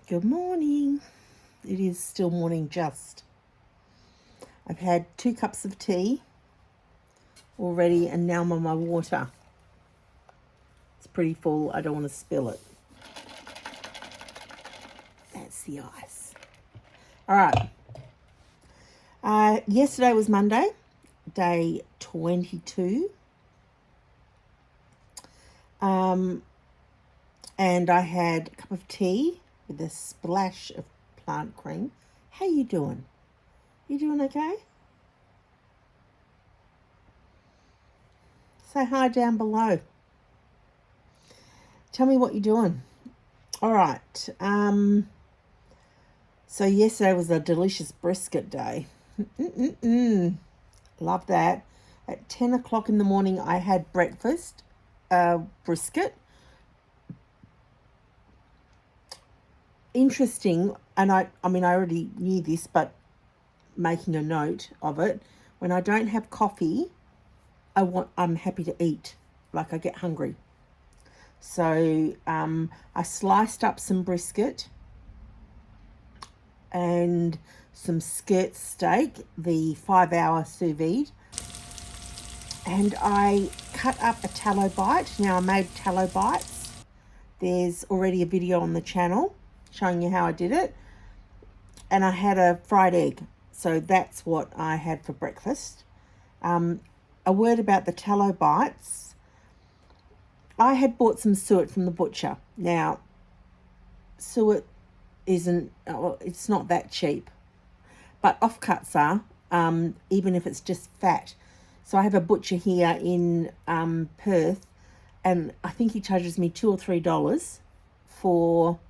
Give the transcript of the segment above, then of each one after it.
Good morning. It is still morning just. I've had 2 cups of tea already and now I'm on my water. It's pretty full. I don't want to spill it. That's the ice. All right. Yesterday was Monday, day 22. And I had a cup of tea with a splash of plant cream. How you doing? You doing okay? Say hi down below. Tell me what you're doing. All right. So yesterday was a delicious brisket day. Love that. At 10 o'clock in the morning, I had breakfast, brisket. Interesting, and I already knew this, but making a note of it. When I don't have coffee, I'm happy to eat. Like I get hungry. So I sliced up some brisket and some skirt steak, the 5-hour sous vide. And I cut up a tallow bite. Now I made tallow bites. There's already a video on the channel showing you how I did it. And I had a fried egg. So that's what I had for breakfast. A word about the tallow bites. I had bought some suet from the butcher. Now, suet it's not that cheap. But offcuts are, even if it's just fat. So I have a butcher here in Perth, and I think he charges me $2 or $3 for,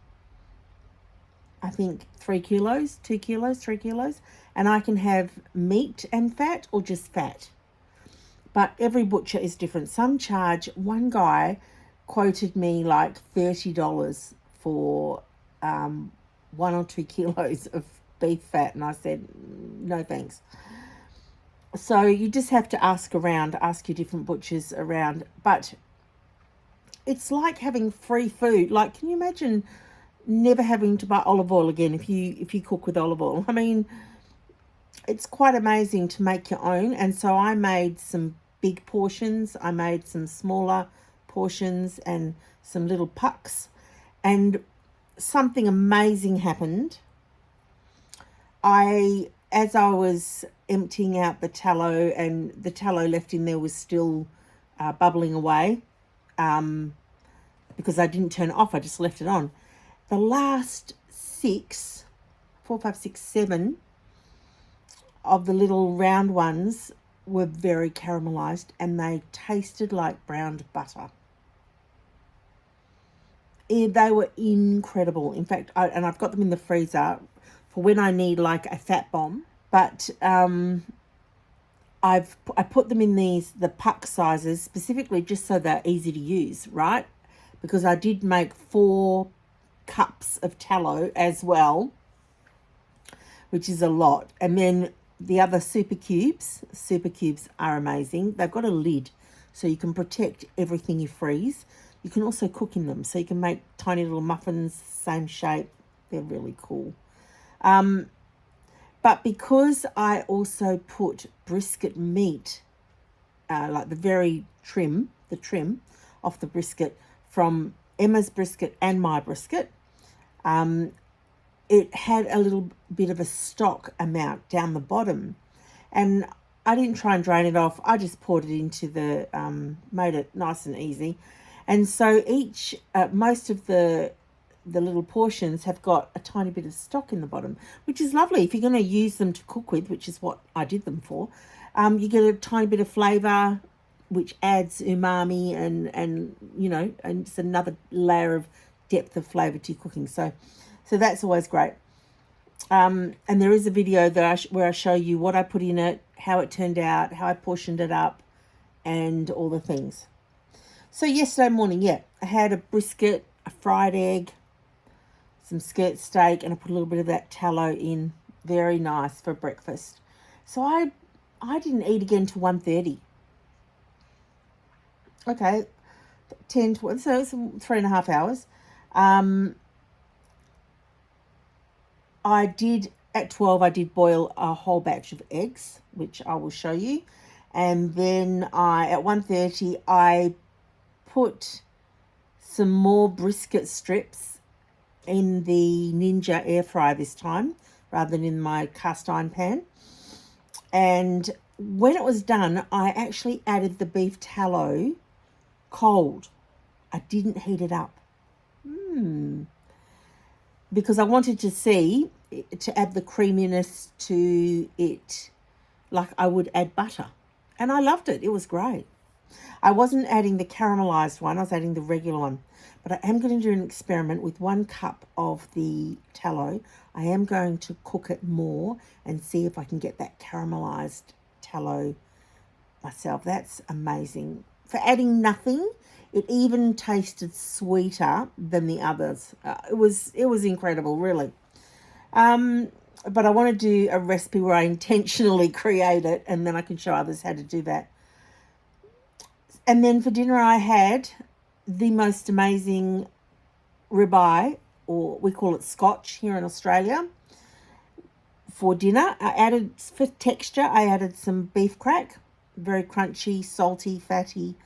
I think, 3 kilos, 2 kilos, 3 kilos. And I can have meat and fat or just fat. But every butcher is different. Some charge, one guy quoted me like $30 for 1 or 2 kilos of beef fat. And I said, no thanks. So you just have to ask around, ask your different butchers around. But it's like having free food. Like, can you imagine never having to buy olive oil again if you cook with olive oil? I mean, it's quite amazing to make your own. And so I made some big portions. I made some smaller portions and some little pucks. And something amazing happened. As I was emptying out the tallow, and the tallow left in there was still bubbling away, because I didn't turn it off, I just left it on. The last 4, 5, 6, 7 of the little round ones were very caramelized, and they tasted like browned butter. They were incredible. In fact, I've got them in the freezer for when I need like a fat bomb. But I put them in the puck sizes specifically just so they're easy to use, right? Because I did make 4 cups of tallow as well, which is a lot. And then the other super cubes are amazing. They've got a lid so you can protect everything you freeze. You can also cook in them, so you can make tiny little muffins, same shape. They're really cool. But because I also put brisket meat, like the trim off the brisket from Emma's brisket and my brisket, it had a little bit of a stock amount down the bottom. And I didn't try and drain it off. I just poured it into made it nice and easy. And so most of the little portions have got a tiny bit of stock in the bottom, which is lovely. If you're going to use them to cook with, which is what I did them for, you get a tiny bit of flavour, which adds umami and it's another layer of depth of flavour to your cooking. So that's always great. And there is a video where I show you what I put in it, how it turned out, how I portioned it up, and all the things. So yesterday morning, I had a brisket, a fried egg, some skirt steak, and I put a little bit of that tallow in. Very nice for breakfast. So I didn't eat again till 1:30. Okay, 10, 12, so it's 3.5 hours. at 12, I did boil a whole batch of eggs, which I will show you. And then at 1:30, I put some more brisket strips in the Ninja air fryer this time, rather than in my cast iron pan. And when it was done, I actually added the beef tallow cold. I didn't heat it up. Because I wanted to add the creaminess to it like I would add butter. And I loved it. It was great. I wasn't adding the caramelized one. I was adding the regular one. But I am going to do an experiment with 1 cup of the tallow. I am going to cook it more and see if I can get that caramelized tallow myself. That's amazing. For adding nothing, it even tasted sweeter than the others. It was incredible, really. But I want to do a recipe where I intentionally create it, and then I can show others how to do that. And then for dinner, I had the most amazing ribeye, or we call it scotch here in Australia, for dinner. For texture, I added some beef crack, very crunchy, salty, fatty.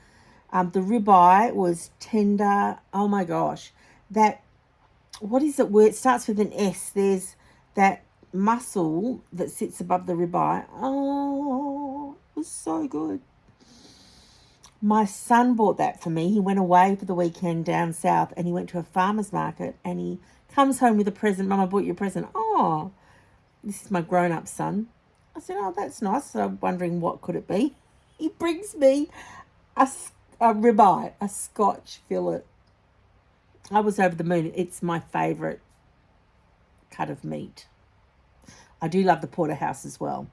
The ribeye was tender. Oh my gosh. What is it where it starts with an S? There's that muscle that sits above the ribeye. Oh, it was so good. My son bought that for me. He went away for the weekend down south and he went to a farmer's market and he comes home with a present. Mum, I bought you a present. Oh, this is my grown-up son. I said, oh, that's nice. So I'm wondering what could it be. He brings me a ribeye, a scotch fillet. I was over the moon. It's my favourite cut of meat. I do love the porterhouse as well.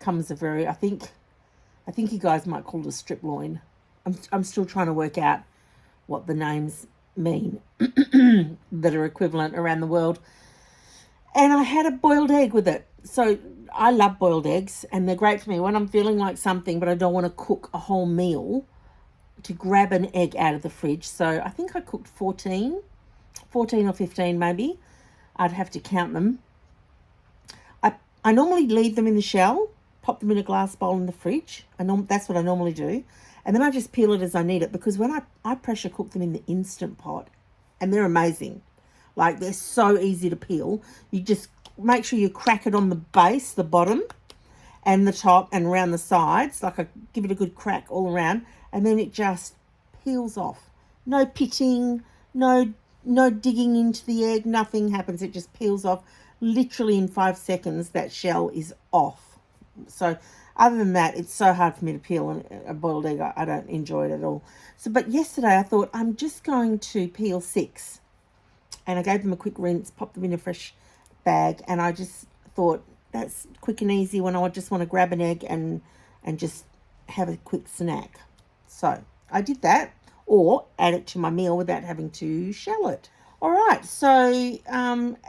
Comes I think you guys might call it a strip loin. I'm still trying to work out what the names mean that are equivalent around the world. And I had a boiled egg with it. So I love boiled eggs and they're great for me when I'm feeling like something but I don't want to cook a whole meal, to grab an egg out of the fridge. So I think I cooked 14 or 15 maybe. I'd have to count them. I normally leave them in the shell, pop them in a glass bowl in the fridge. That's what I normally do. And then I just peel it as I need it, because when I pressure cook them in the Instant Pot, and they're amazing. Like, they're so easy to peel. You just make sure you crack it on the base, the bottom, and the top, and around the sides. Give it a good crack all around, and then it just peels off. No pitting, no digging into the egg, nothing happens. It just peels off. Literally in 5 seconds, that shell is off. So other than that, it's so hard for me to peel a boiled egg. I don't enjoy it at all. But yesterday I thought I'm just going to peel 6. And I gave them a quick rinse, popped them in a fresh bag. And I just thought that's quick and easy when I just want to grab an egg and just have a quick snack. So I did that, or add it to my meal without having to shell it. All right, so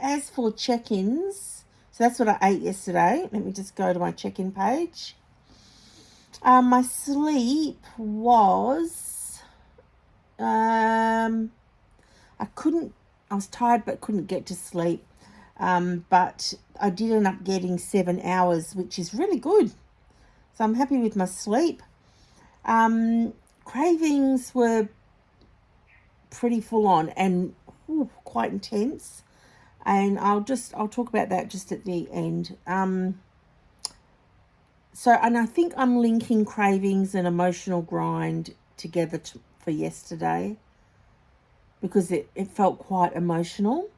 as for check-ins, so that's what I ate yesterday. Let me just go to my check-in page. My sleep was, I was tired but couldn't get to sleep. But I did end up getting 7 hours, which is really good. So I'm happy with my sleep. Cravings were pretty full on and quite intense. And I'll talk about that just at the end. And I think I'm linking cravings and emotional grind together for yesterday, because it felt quite emotional.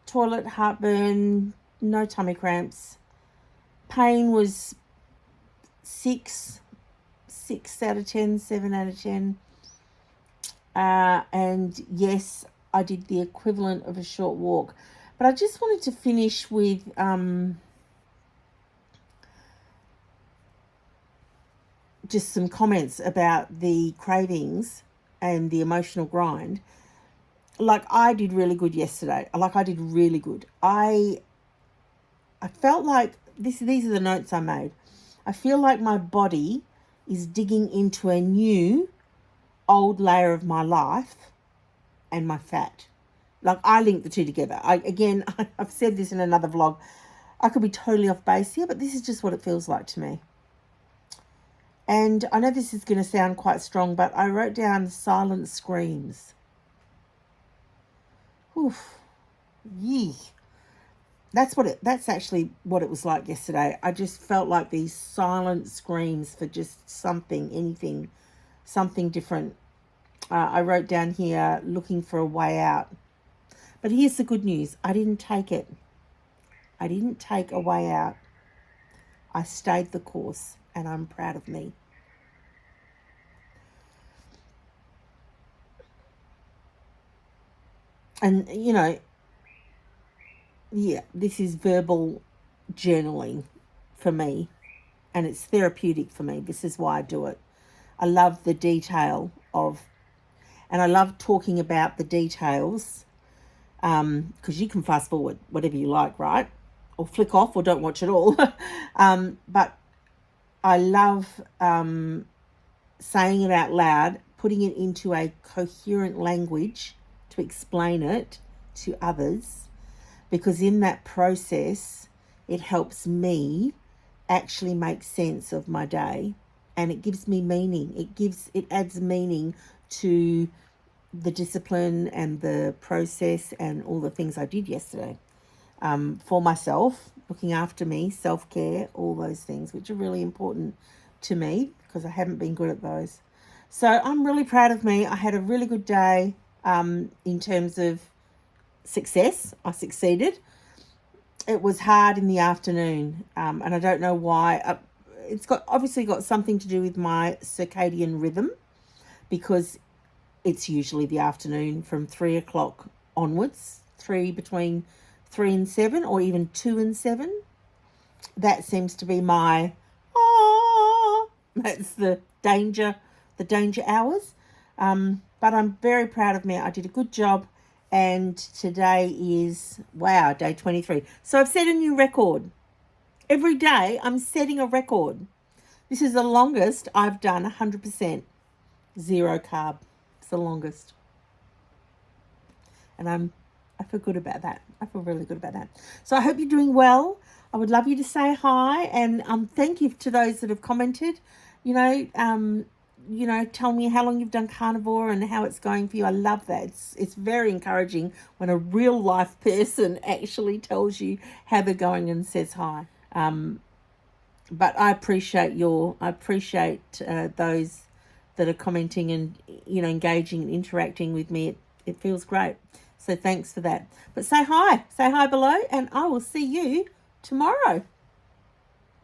Toilet, heartburn, no tummy cramps. Pain was 6 out of 10, 7 out of 10. And yes, I did the equivalent of a short walk. But I just wanted to finish with just some comments about the cravings and the emotional grind. Like, I did really good yesterday. I did really good. I felt like these are the notes I made. I feel like my body is digging into a new old layer of my life and my fat. Like, I link the two together. I've said this in another vlog. I could be totally off base here, but this is just what it feels like to me. And I know this is going to sound quite strong, but I wrote down silent screams. Oof. Yee. That's actually what it was like yesterday. I just felt like these silent screams for just something, anything, something different. I wrote down here, looking for a way out. But here's the good news. I didn't take it. I didn't take a way out. I stayed the course, and I'm proud of me. And, you know, yeah, this is verbal journaling for me, and it's therapeutic for me. This is why I do it. I love the detail of, and I love talking about the details, because you can fast forward whatever you like, right? Or flick off, or don't watch it all. But I love saying it out loud, putting it into a coherent language to explain it to others, because in that process, it helps me actually make sense of my day, and it gives me meaning. It adds meaning to the discipline and the process and all the things I did yesterday, for myself, looking after me, self-care, all those things, which are really important to me because I haven't been good at those. So I'm really proud of me. I had a really good day, in terms of success. I succeeded. It was hard in the afternoon, and I don't know why. It's obviously got something to do with my circadian rhythm, because it's usually the afternoon from 3 o'clock onwards, between 3 and 7, or even 2 and 7. That seems to be my, that's the danger hours. But I'm very proud of me. I did a good job. And today is, wow, day 23. So I've set a new record. Every day I'm setting a record. This is the longest I've done 100% zero carb. It's the longest. And I feel good about that. I feel really good about that. So I hope you're doing well. I would love you to say hi, and thank you to those that have commented. Tell me how long you've done carnivore and how it's going for you. I love that. It's very encouraging when a real life person actually tells you how they're going and says hi. But I appreciate those that are commenting and engaging and interacting with me. It feels great. So thanks for that. But say hi below, and I will see you tomorrow.